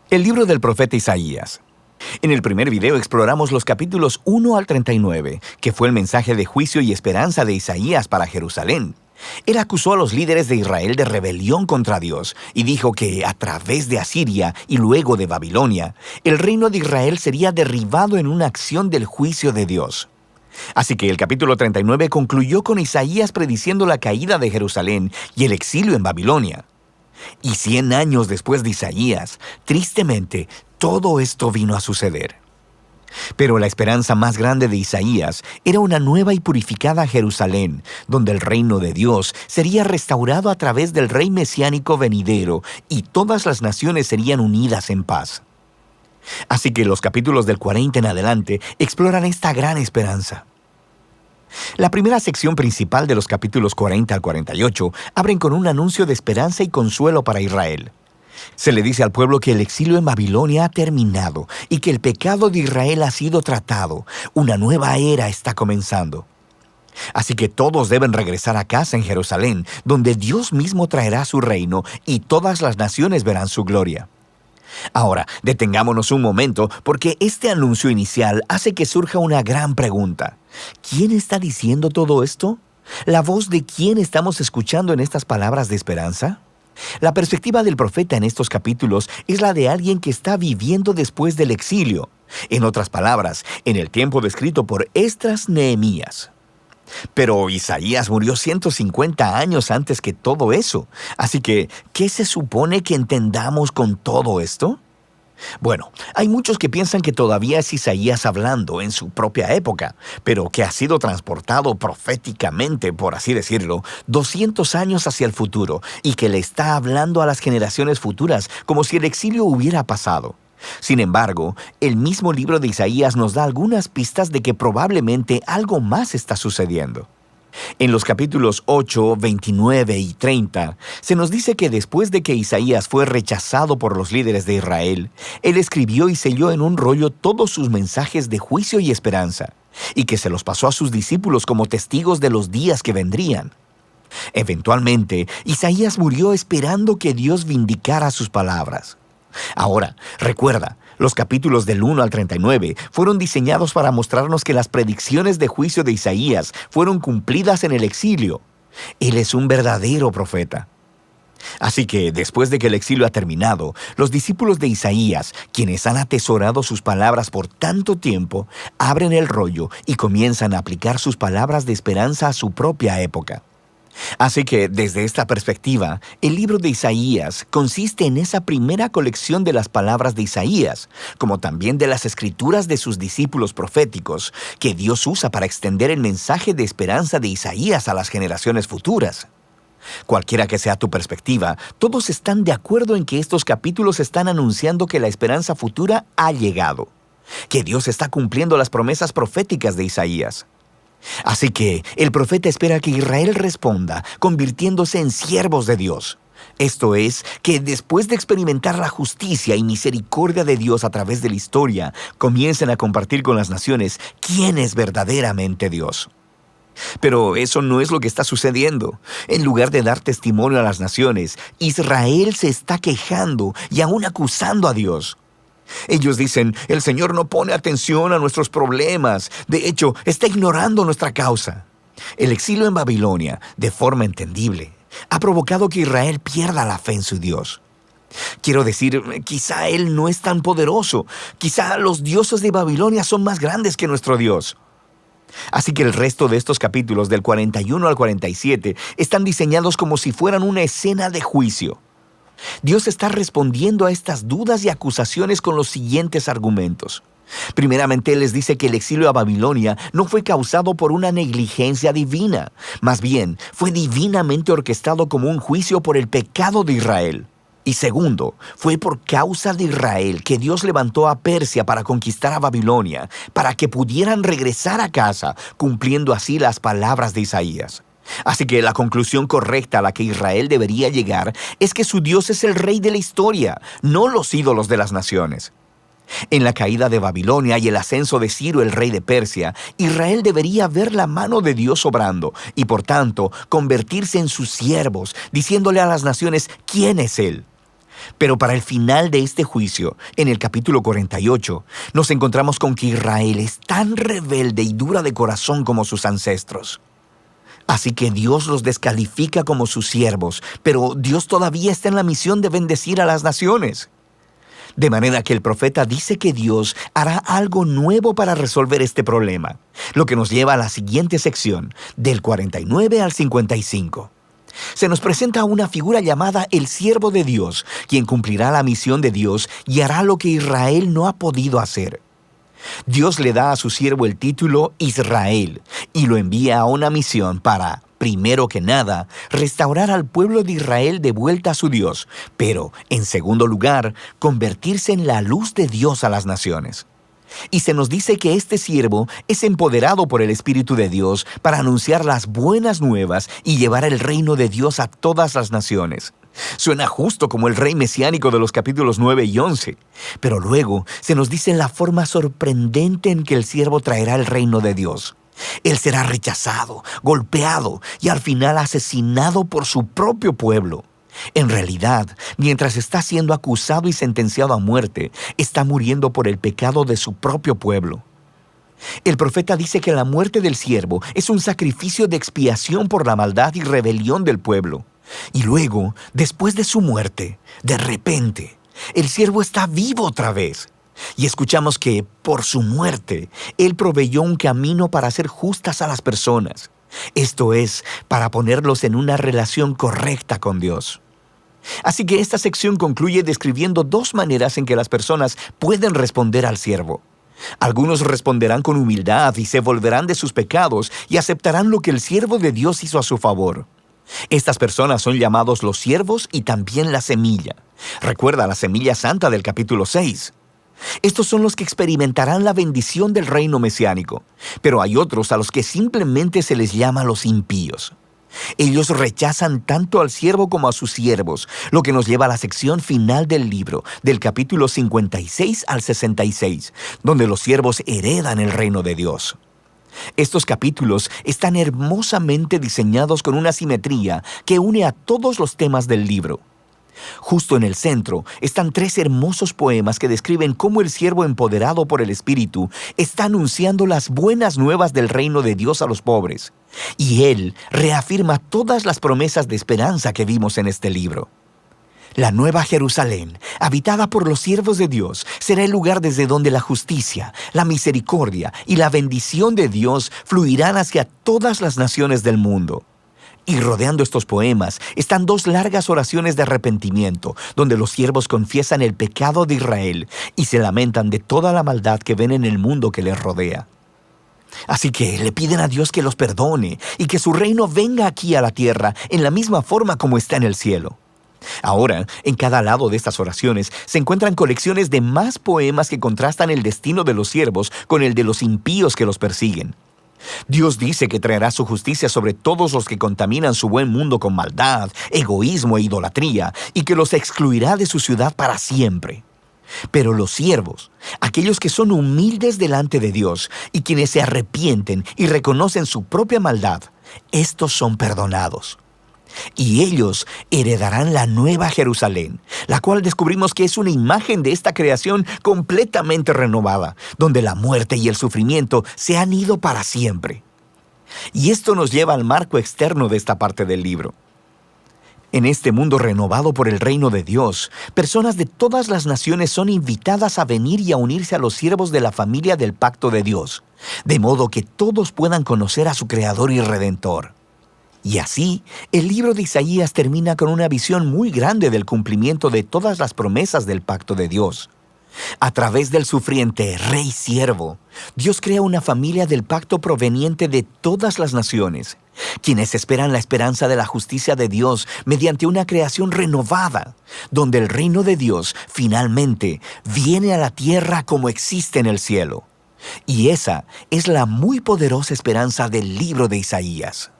El libro del profeta Isaías. En el primer video exploramos los capítulos 1 al 39, que fue el mensaje de juicio y esperanza de Isaías para Jerusalén. Él acusó a los líderes de Israel de rebelión contra Dios y dijo que a través de Asiria y luego de Babilonia, el reino de Israel sería derribado en una acción del juicio de Dios. Así que el capítulo 39 concluyó con Isaías prediciendo la caída de Jerusalén y el exilio en Babilonia. Y 100 años después de Isaías, tristemente, todo esto vino a suceder. Pero la esperanza más grande de Isaías era una nueva y purificada Jerusalén, donde el reino de Dios sería restaurado a través del rey mesiánico venidero y todas las naciones serían unidas en paz. Así que los capítulos del 40 en adelante exploran esta gran esperanza. La primera sección principal de los capítulos 40 al 48 abren con un anuncio de esperanza y consuelo para Israel. Se le dice al pueblo que el exilio en Babilonia ha terminado y que el pecado de Israel ha sido tratado. Una nueva era está comenzando. Así que todos deben regresar a casa en Jerusalén, donde Dios mismo traerá su reino y todas las naciones verán su gloria. Ahora, detengámonos un momento porque este anuncio inicial hace que surja una gran pregunta. ¿Quién está diciendo todo esto? ¿La voz de quién estamos escuchando en estas palabras de esperanza? La perspectiva del profeta en estos capítulos es la de alguien que está viviendo después del exilio. En otras palabras, en el tiempo descrito por Esdras Nehemías. Pero Isaías murió 150 años antes que todo eso. Así que, ¿qué se supone que entendamos con todo esto? Bueno, hay muchos que piensan que todavía es Isaías hablando en su propia época, pero que ha sido transportado proféticamente, por así decirlo, 200 años hacia el futuro y que le está hablando a las generaciones futuras como si el exilio hubiera pasado. Sin embargo, el mismo libro de Isaías nos da algunas pistas de que probablemente algo más está sucediendo. En los capítulos 8, 29 y 30, se nos dice que después de que Isaías fue rechazado por los líderes de Israel, él escribió y selló en un rollo todos sus mensajes de juicio y esperanza, y que se los pasó a sus discípulos como testigos de los días que vendrían. Eventualmente, Isaías murió esperando que Dios vindicara sus palabras. Ahora, recuerda, los capítulos del 1 al 39 fueron diseñados para mostrarnos que las predicciones de juicio de Isaías fueron cumplidas en el exilio. Él es un verdadero profeta. Así que, después de que el exilio ha terminado, los discípulos de Isaías, quienes han atesorado sus palabras por tanto tiempo, abren el rollo y comienzan a aplicar sus palabras de esperanza a su propia época. Así que, desde esta perspectiva, el libro de Isaías consiste en esa primera colección de las palabras de Isaías, como también de las escrituras de sus discípulos proféticos, que Dios usa para extender el mensaje de esperanza de Isaías a las generaciones futuras. Cualquiera que sea tu perspectiva, todos están de acuerdo en que estos capítulos están anunciando que la esperanza futura ha llegado, que Dios está cumpliendo las promesas proféticas de Isaías. Así que el profeta espera que Israel responda, convirtiéndose en siervos de Dios. Esto es, que después de experimentar la justicia y misericordia de Dios a través de la historia, comiencen a compartir con las naciones quién es verdaderamente Dios. Pero eso no es lo que está sucediendo. En lugar de dar testimonio a las naciones, Israel se está quejando y aún acusando a Dios. Ellos dicen, el Señor no pone atención a nuestros problemas. De hecho, está ignorando nuestra causa. El exilio en Babilonia, de forma entendible, ha provocado que Israel pierda la fe en su Dios. Quiero decir, quizá Él no es tan poderoso. Quizá los dioses de Babilonia son más grandes que nuestro Dios. Así que el resto de estos capítulos, del 41 al 47, están diseñados como si fueran una escena de juicio. Dios está respondiendo a estas dudas y acusaciones con los siguientes argumentos. Primeramente, Él les dice que el exilio a Babilonia no fue causado por una negligencia divina. Más bien, fue divinamente orquestado como un juicio por el pecado de Israel. Y segundo, fue por causa de Israel que Dios levantó a Persia para conquistar a Babilonia, para que pudieran regresar a casa, cumpliendo así las palabras de Isaías. Así que la conclusión correcta a la que Israel debería llegar es que su Dios es el rey de la historia, no los ídolos de las naciones. En la caída de Babilonia y el ascenso de Ciro, el rey de Persia, Israel debería ver la mano de Dios obrando y, por tanto, convertirse en sus siervos, diciéndole a las naciones quién es Él. Pero para el final de este juicio, en el capítulo 48, nos encontramos con que Israel es tan rebelde y dura de corazón como sus ancestros. Así que Dios los descalifica como sus siervos, pero Dios todavía está en la misión de bendecir a las naciones. De manera que el profeta dice que Dios hará algo nuevo para resolver este problema, lo que nos lleva a la siguiente sección, del 49 al 55. Se nos presenta una figura llamada el siervo de Dios, quien cumplirá la misión de Dios y hará lo que Israel no ha podido hacer. Dios le da a su siervo el título Israel y lo envía a una misión para, primero que nada, restaurar al pueblo de Israel de vuelta a su Dios, pero, en segundo lugar, convertirse en la luz de Dios a las naciones. Y se nos dice que este siervo es empoderado por el Espíritu de Dios para anunciar las buenas nuevas y llevar el reino de Dios a todas las naciones. Suena justo como el rey mesiánico de los capítulos 9 y 11, pero luego se nos dice la forma sorprendente en que el siervo traerá el reino de Dios. Él será rechazado, golpeado y al final asesinado por su propio pueblo. En realidad, mientras está siendo acusado y sentenciado a muerte, está muriendo por el pecado de su propio pueblo. El profeta dice que la muerte del siervo es un sacrificio de expiación por la maldad y rebelión del pueblo. Y luego, después de su muerte, de repente, el siervo está vivo otra vez. Y escuchamos que, por su muerte, Él proveyó un camino para hacer justas a las personas. Esto es, para ponerlos en una relación correcta con Dios. Así que esta sección concluye describiendo dos maneras en que las personas pueden responder al siervo. Algunos responderán con humildad y se volverán de sus pecados y aceptarán lo que el siervo de Dios hizo a su favor. Estas personas son llamados los siervos y también la semilla. Recuerda la semilla santa del capítulo 6. Estos son los que experimentarán la bendición del reino mesiánico, pero hay otros a los que simplemente se les llama los impíos. Ellos rechazan tanto al siervo como a sus siervos, lo que nos lleva a la sección final del libro, del capítulo 56 al 66, donde los siervos heredan el reino de Dios. Estos capítulos están hermosamente diseñados con una simetría que une a todos los temas del libro. Justo en el centro están 3 hermosos poemas que describen cómo el siervo empoderado por el Espíritu está anunciando las buenas nuevas del reino de Dios a los pobres. Y él reafirma todas las promesas de esperanza que vimos en este libro. La nueva Jerusalén, habitada por los siervos de Dios, será el lugar desde donde la justicia, la misericordia y la bendición de Dios fluirán hacia todas las naciones del mundo. Y rodeando estos poemas están 2 largas oraciones de arrepentimiento, donde los siervos confiesan el pecado de Israel y se lamentan de toda la maldad que ven en el mundo que les rodea. Así que le piden a Dios que los perdone y que su reino venga aquí a la tierra en la misma forma como está en el cielo. Ahora, en cada lado de estas oraciones se encuentran colecciones de más poemas que contrastan el destino de los siervos con el de los impíos que los persiguen. Dios dice que traerá su justicia sobre todos los que contaminan su buen mundo con maldad, egoísmo e idolatría, y que los excluirá de su ciudad para siempre. Pero los siervos, aquellos que son humildes delante de Dios y quienes se arrepienten y reconocen su propia maldad, estos son perdonados. Y ellos heredarán la nueva Jerusalén, la cual descubrimos que es una imagen de esta creación completamente renovada, donde la muerte y el sufrimiento se han ido para siempre. Y esto nos lleva al marco externo de esta parte del libro. En este mundo renovado por el reino de Dios, personas de todas las naciones son invitadas a venir y a unirse a los siervos de la familia del pacto de Dios, de modo que todos puedan conocer a su Creador y Redentor. Y así, el libro de Isaías termina con una visión muy grande del cumplimiento de todas las promesas del pacto de Dios. A través del sufriente rey siervo, Dios crea una familia del pacto proveniente de todas las naciones, quienes esperan la esperanza de la justicia de Dios mediante una creación renovada, donde el reino de Dios finalmente viene a la tierra como existe en el cielo. Y esa es la muy poderosa esperanza del libro de Isaías.